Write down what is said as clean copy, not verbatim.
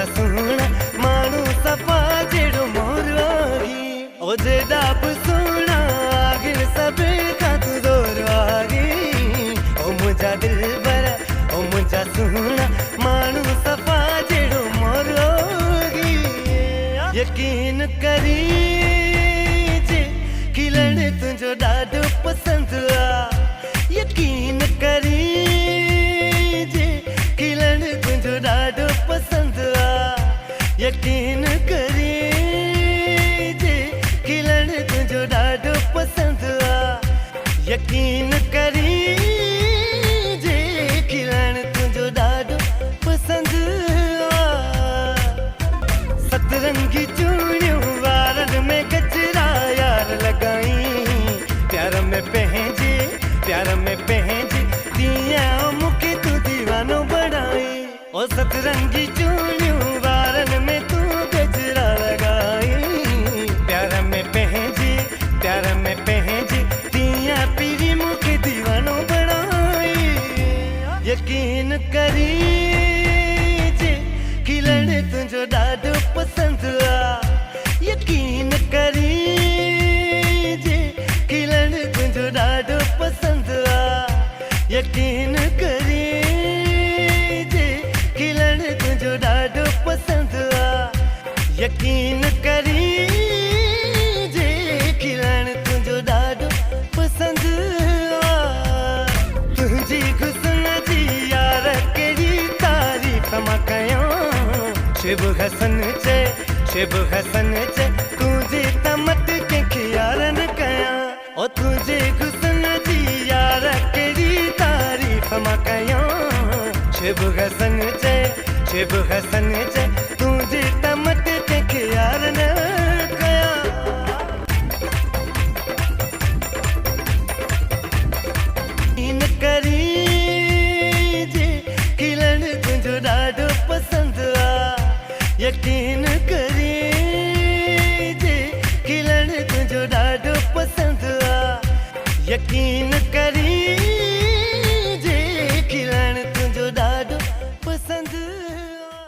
मुझा सोना मानू सफा जेड़ो मोरवागी ओ जेड़ा सोना आगे सब का तू जोरवागी ओ मुझा दिल भरा ओ मुझा सोना मानू सफा जेड़ो मोरवागी यकीन करी जे खिलण तुझो ॾाढो पसंद आ यकीन करी जे खिलण तुझो ॾाढो पसंद आ यकीन करी जे खिलण तुझो ॾाढो पसंद आ यकीन करी जे खिलण तुझो ॾाढो पसंद आ सतरंगी चूड़ियों वारन में गजरा यार लगाई प्यार में पहंजी दिया मुखे तू दीवानो बढ़ाई ओ सतरंगी चूड़ियों वारन में तू गजरा लगाई प्यार में पहंजी दिया पीरी मुखे दीवानो बढ़ाई यकीन करी जे खिलण तुझो ॾाढो पसंद आ यकीन करी जे खिलण तुझो ॾाढो पसंद आ यकीन करी जे खिलण तुझो ॾाढो पसंद आ यकीन करी जे खिलण तुझो ॾाढो पसंद आ तुझी हुस्न जी यार केड़ी तारीफ़ मां कयां शिव हसन चे तुझी तमत कंहिंखे यार न कयां ओ तुझे हुस्न जी यार केड़ी तारीफ़ मां कयां शिव हसन चे तुझी तमत कंहिंखे यार न कयां यकीन करी जे खिलण तुझो ॾाढो पसंद आ यकीन करी जे खिलण तुझो ॾाढो पसंद आ यकीन कर